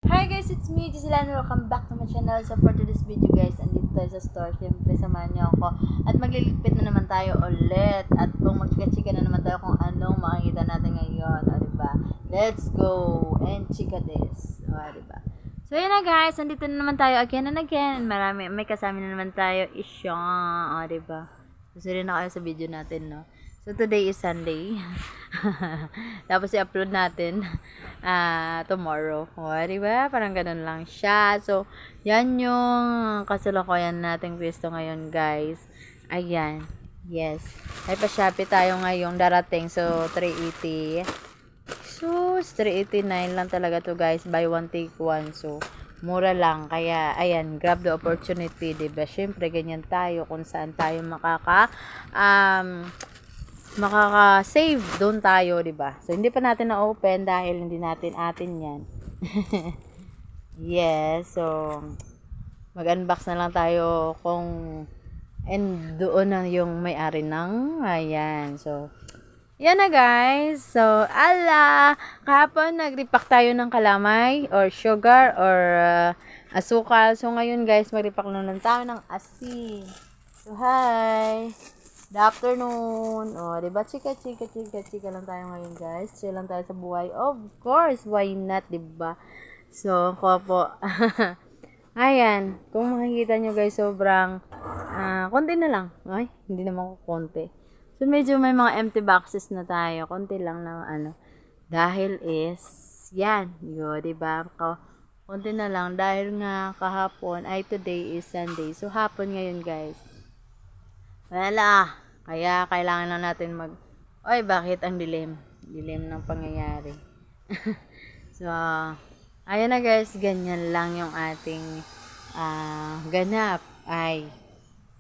Hi guys, it's me, Giselan. Welcome back to my channel. So for today's video guys, andito tayo sa store. Siyempre, samahan niyo ako. At magliligpit na naman tayo ulit. At kung magchika-chika na naman tayo kung anong makikita natin ngayon. O diba? Let's go and chika this. O diba? So yun na guys, andito na naman tayo again and again. May kasama na naman tayo. Isya. O diba? Susunod na kayo sa video natin, no? So today is Sunday. Tapos i-upload natin tomorrow. O, diba? Parang ganun lang siya. So, yan yung kasalukuyan nating pwesto ngayon, guys. Ayan. Yes. Ay pa-Shopee tayo ngayong darating. So, 380. So, 389 lang talaga to, guys. Buy one, take one. So, mura lang. Kaya, ayan, grab the opportunity, diba? Syempre, ganyan tayo kung saan tayo makaka-save doon tayo, 'di ba? So hindi pa natin na-open dahil hindi natin atin 'yan. Yes, so mag-unbox na lang tayo and doon na yung may-ari ng ayan. So yan na guys. So kahapon nag-repack tayo ng kalamay or sugar or asukal. So ngayon guys, mag-repack naman tayo ng asin. So hi. Good afternoon. O, diba? Chika lang tayo ngayon, guys. Chill lang tayo sa buhay. Of course, why not, diba? So, ako po. Ayan. Kung makikita nyo, guys, sobrang konti na lang. Ay, hindi naman ko konti. So, medyo may mga empty boxes na tayo. Konti lang na, dahil is, yan. Yo, diba? Konti na lang. Dahil nga kahapon, today is Sunday. So, hapon ngayon, guys. Wala. Kaya kailangan lang natin Oy, bakit ang dilim? Dilim ng pangyayari. So, ayan na guys. Ganyan lang yung ating ganap.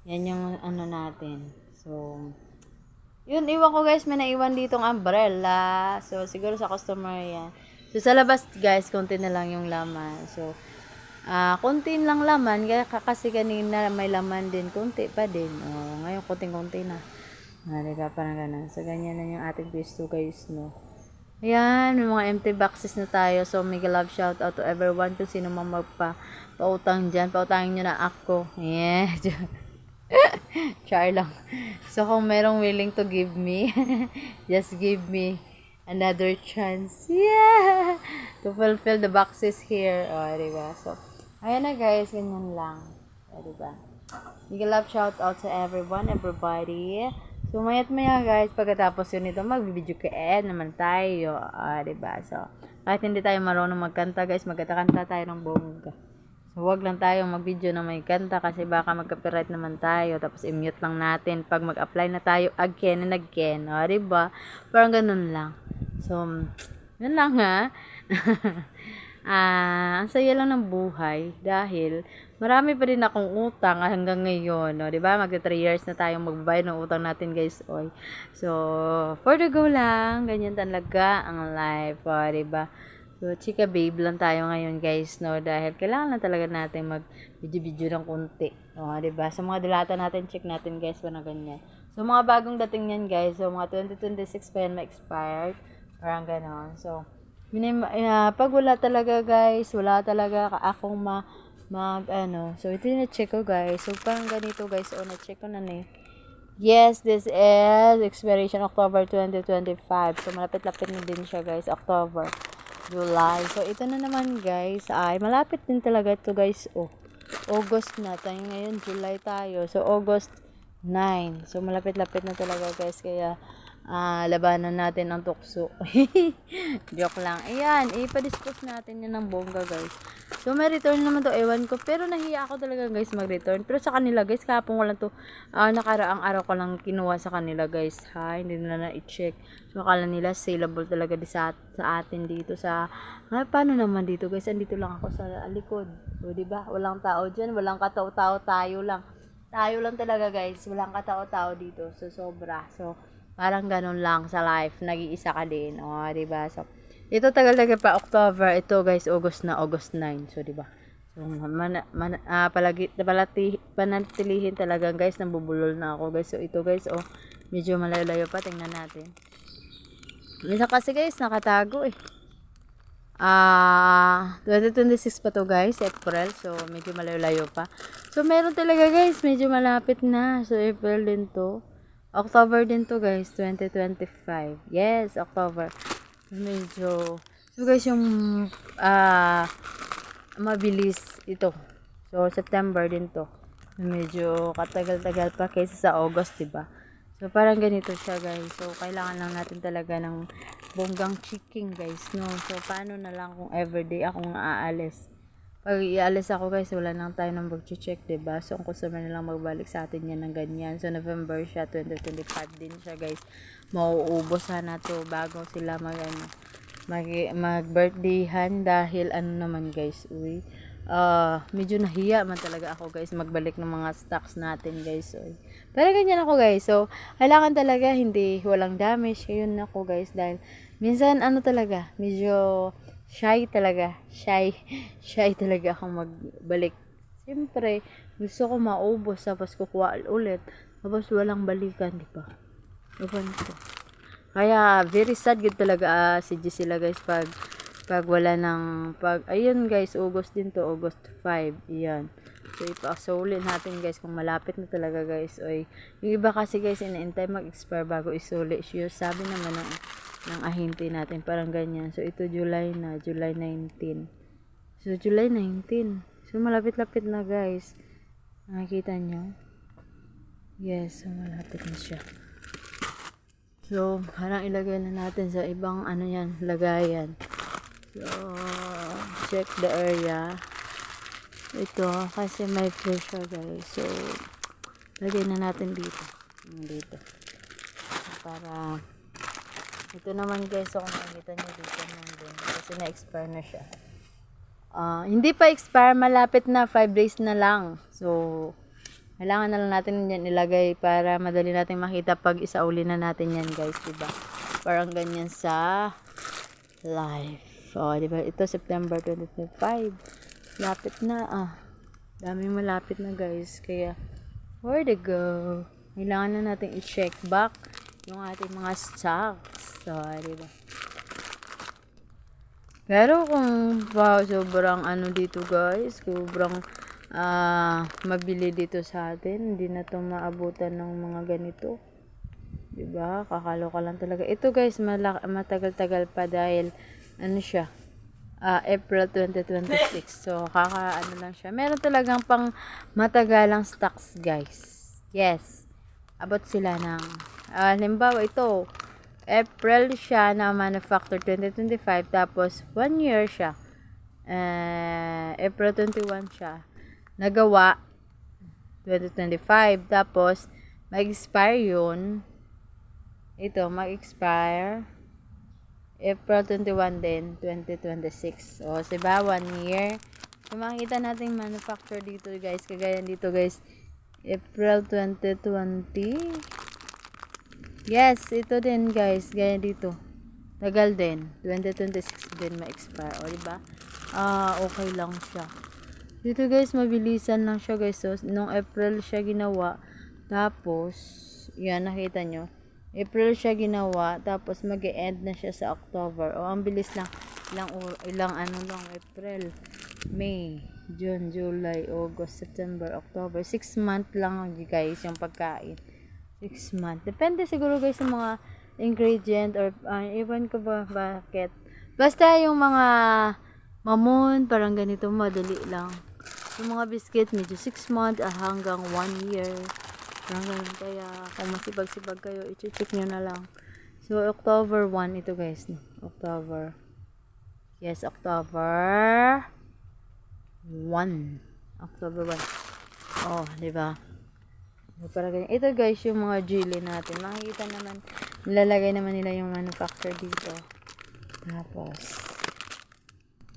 Yan yung natin. So, yun, iwan ko guys. May naiwan ditong umbrella. So, siguro sa customer yan. So, sa labas guys, konti na lang yung laman. So, konti lang laman kasi kanina may laman din, konti pa din. Ngayon konting-konti na. Diba, parang ganun. So ganyan na yung ating pwesto guys, no. Ayan, may mga empty boxes na tayo. So mega love shout out to everyone kung sino mang pautang dyan. Pautangin nyo na ako. Yeah. Char lang. So kung merong willing to give me, just give me another chance. Yeah. To fulfill the boxes here. Diba? So ayan na guys, ganyan lang. Diba? Big love shout out to everyone, everybody. So mayat maya guys, pagkatapos yun ito, magbibideo ka naman tayo. Diba? So, kahit hindi tayo marunong magkanta guys, magkanta tayo ng bongga. So, wag lang tayo mag-video na may kanta kasi baka mag-copyright naman tayo. Tapos i-mute lang natin pag mag-apply na tayo again and again. Diba? Parang ganun lang. So, yun lang ha. Ang saya lang ng buhay dahil marami pa din akong utang hanggang ngayon, no? 'Di ba? Magta 3 years na tayong magbabayad ng utang natin, guys. Oy. So, for the go lang, ganyan talaga ang life, 'di ba? So, chika babe lang tayo ngayon, guys, no? Dahil kailangan lang talaga natin mag-video-video ng konti. 'Di ba? Sa mga dalata natin, check natin, guys, pa na ganyan. So, mga bagong dating yan, guys. So, mga 2026 pa yan ma-expired. Parang ganon. So, pag wala talaga guys, wala talaga akong so ito yung na-check ko guys, so parang ganito guys, na-check ko na yes, this is expiration October 2025, so malapit-lapit na din siya guys, October, July, so ito na naman guys, malapit din talaga ito guys, August na tayo ngayon, July tayo, so August 9, so malapit-lapit na talaga guys, kaya labanan natin ang tukso. Joke lang. Ayan, ipa-dispose natin yan ng bongga guys. So may return naman to, ewan ko. Pero nahiya ako talaga guys mag-return. Pero sa kanila guys, kahapon ko lang to, nakaraang araw ko lang kinuha sa kanila guys. Hindi nila na-i-check. So akala nila saleable talaga sa atin dito sa, paano naman dito guys? Andito lang ako sa likod. So diba? Walang tao dyan. Walang katao-tao. Tayo lang. Tayo lang talaga guys. Walang katao-tao dito. So sobra. So parang ganun lang sa life, nag-iisa ka din. Diba? So, ito tagal-tagal pa October, ito guys, August 9. So, diba? So, panatilihin talaga guys, nabubulol na ako guys. So, ito guys, medyo malayo-layo pa, tingnan natin. Isa kasi guys, nakatago 2026 pa to guys, April. So, medyo malayo-layo pa. So, meron talaga guys, medyo malapit na. So, April din to. October din to guys, 2025. Yes, October. Medyo, so guys, yung mabilis ito. So, September din to. Medyo katagal-tagal pa kaysa sa August, diba? So, parang ganito siya, guys. So, kailangan lang natin talaga ng bonggang checking, guys, no? So, paano na lang kung everyday akong aalis? Pag ialis ako, guys, wala nang tayo ng mag-check, diba? So, ang customer na lang magbalik sa atin yan ng ganyan. So, November siya, 2025 din siya, guys. Mauubos na to bago sila mag-birthdayhan dahil ano naman, guys, medyo nahiya man talaga ako guys magbalik ng mga stocks natin guys. So, pero ganyan ako guys. So, kailangan talaga hindi walang damage. Yun ako guys dahil minsan ano talaga, medyo shy talaga. Shy talaga akong magbalik. Siyempre, gusto ko maubos tapos kukuha ulit. Tapos walang balikan, di ba? Ewan ko. Kaya very sad good talaga si Gisela guys pag wala ng ayun guys, August din to, August 5 yan. So ipasulit natin guys kung malapit na talaga guys. Oy, yung iba kasi guys inaantay mag-expire bago isulit siya, sabi naman ng ahente natin parang ganyan. So ito July na, July 19. So July 19, so malapit-lapit na guys, nakikita nyo. Yes, so malapit na siya. So parang ilagay na natin sa ibang ano yan, lagayan. So, check the area. Ito, kasi may pressure guys. So, lagay na natin dito. Dito. Para, ito naman guys, so kung nakikita nyo dito din. Kasi na-expire na siya. Hindi pa expire, malapit na, 5 days na lang. So, kailangan na lang natin yan ilagay para madali natin makita pag isauli na natin yan guys, diba? Parang ganyan sa live. So, diba? Ito, September 2025. Lapit na, daming malapit na, guys. Kaya, where to go? Kailangan na natin i-check back yung ating mga stocks. So, diba? Pero kung sobrang ano dito, guys, sobrang mabili dito sa atin, hindi na to maabutan ng mga ganito. Diba? Kakaloka lang talaga. Ito, guys, matagal-tagal pa dahil ano siya, April 2026. So, ano lang siya. Meron talagang pang matagalang stocks, guys. Yes. Abot sila ng, halimbawa ito, April siya na manufacture 2025, tapos 1 year siya. April 21 siya. Nagawa 2025, tapos mag-expire yun. Ito, mag-expire April 21 din, 2026. O, diba? 1 year. So, makikita natin manufacture dito, guys. Kagaya dito, guys. April 2020. Yes, ito din, guys. Gaya dito. Tagal din. 2026 din ma-expire. O, diba? Okay lang siya. Dito, guys, mabilisan lang siya, guys. So, nung April siya ginawa. Tapos, yan, nakita nyo. April siya ginawa, tapos mag-e-end na siya sa October. O, ang bilis lang. Ilang ano lang, April, May, June, July, August, September, October. 6 month lang, guys, yung pagkain. 6 month. Depende siguro, guys, sa mga ingredient or, ewan ko ba, bakit. Basta yung mga mamon, parang ganito, madali lang. Yung mga biscuit, medyo 6 month hanggang 1 year. Ganun. Kaya kung masipag-sipag kayo, i-check nyo na lang. So, October 1 ito guys. October. Yes, October 1. October 1. Oh, diba? Para ganyan. Ito guys, yung mga jelly natin. Makikita naman, nilalagay naman nila yung manufacturer dito. Tapos,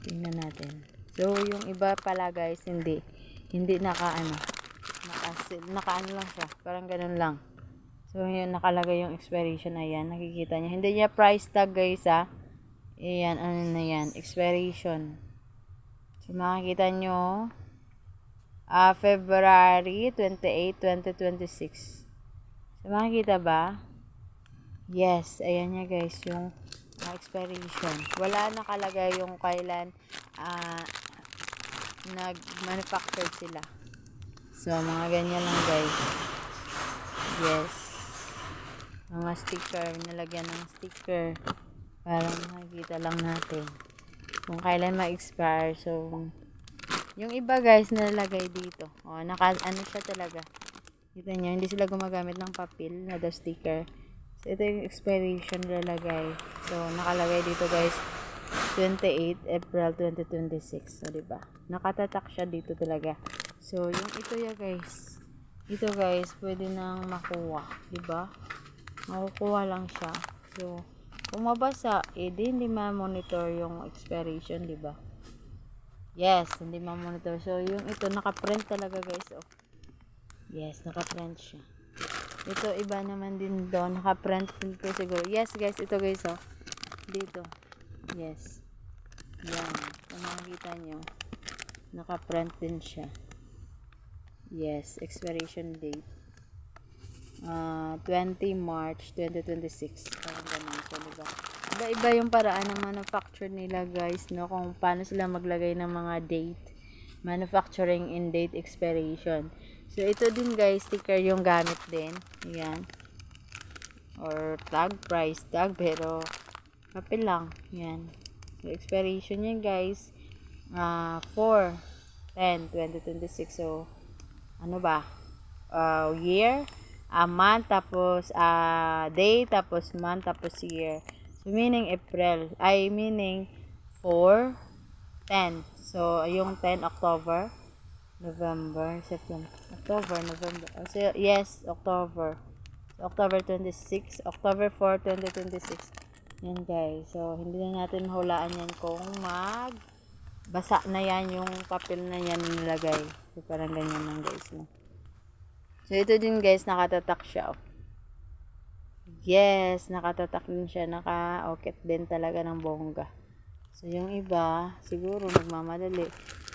tingnan natin. So, yung iba pala guys, hindi nakaano lang siya, parang ganun lang. So yun, nakalagay yung expiration, ayan, nakikita niya, hindi niya price tag guys ayan, ano na yan, expiration. So makikita nyo, February 28, 2026. So makikita ba? Yes, ayan niya guys, yung expiration. Wala nakalagay yung kailan nag-manufacture sila. So, mga ganyan lang guys. Yes. Mga sticker, nalagyan ng sticker para makikita lang natin kung kailan ma-expire. So, yung iba guys nalagay dito. O, ano siya talaga. Kita nyo, hindi sila gumagamit ng papel na the sticker. So, ito yung expiration lalagay. So, nakalagay dito guys, 28 April 2026. So, diba? Nakatatak siya dito talaga. So, yung ito ya guys. Ito guys, pwede nang makuha. Diba? Makukuha lang siya. So, kung mabasa, hindi ma-monitor yung expiration, diba? Yes, hindi ma-monitor. So, yung ito, naka-print talaga guys. Oh. Yes, naka-print siya. Ito, iba naman din doon. Naka-print ko siguro. Yes guys, ito guys, oh. Dito. Yes. Yan. Kung makikita nyo, naka-print din siya. Yes, expiration date. 20 March 2026. Parang ganun. So, diba? Iba-iba yung paraan ng manufacture nila guys, no? Kung paano sila maglagay ng mga date. Manufacturing and date expiration. So, ito din guys, sticker yung gamit din. Ayan. Or tag, price tag, pero papel lang. Ayan. So, expiration yan guys. 4/10/2026. So, ano ba? Year, month, tapos day, tapos month, tapos year. So, meaning April. Meaning 4/10. So, yung 10 October, November, September, October, November. So, yes, October. So, October 26, October 4, 2026. Yan guys. So, hindi na natin mahulaan yan kung basa na yan yung papel na yan nilagay. So, parang ganyan lang guys. No? So, ito din guys, nakatatak siya. Oh. Yes, nakatatak din siya. Naka-okit din talaga ng bongga. So, yung iba, siguro nagmamadali.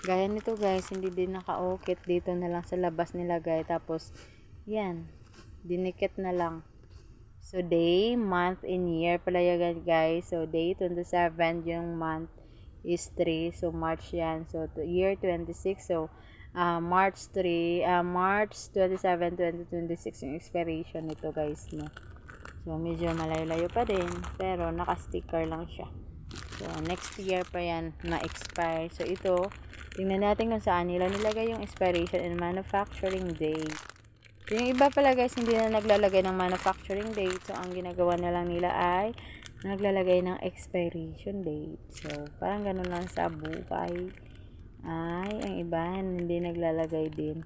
Gaya nito guys, hindi din naka-okit. Dito na lang sa labas nilagay. Tapos, yan. Dinikit na lang. So, day, month, and year pala yan guys. So, day 27, yung month is 3. So, March yan. So, year 26. So, March 3, March 27, 2026 yung expiration nito guys. No? So, medyo malayo-layo pa din. Pero, naka-sticker lang siya. So, next year pa yan ma-expire. So, ito, tingnan natin kung saan nila nilagay yung expiration and manufacturing date. So, yung iba pala guys, hindi na naglalagay ng manufacturing date. So, ang ginagawa na lang nila ay naglalagay ng expiration date. So, parang ganun lang sa buhay. Ang iba, hindi naglalagay din.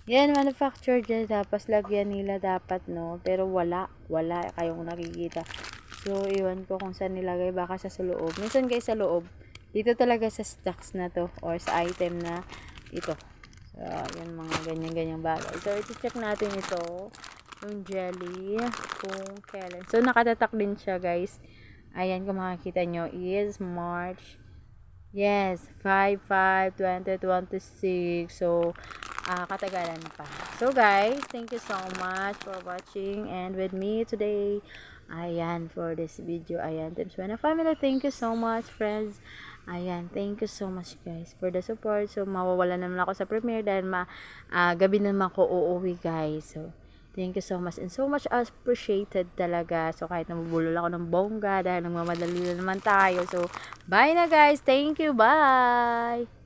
Yan, manufactured dyan. Tapos, lagyan nila dapat, no? Pero wala kayong nakikita. So, iwan ko kung saan nilagay. Baka sa loob. Minsan guys, sa loob. Dito talaga sa stocks na to. Or sa item na ito. So, yan mga ganyan-ganyang bagay. So, iti-check natin ito. Yung jelly. Kung kailan. So, nakatatak din siya guys. Ayan, kung makikita nyo is March. Yes, 5/5/2026. So, katagalan pa. So, guys, thank you so much for watching and with me today. Ayan, for this video. Ayan, Team Suena Family, thank you so much, friends. Ayan, thank you so much, guys, for the support. So, mawawala naman ako sa premiere dahil gabi naman ako uuwi, guys. So, thank you so much and so much appreciated talaga. So, kahit namubulol ako ng bongga dahil nagmamadali na naman tayo. So, bye na, guys. Thank you. Bye!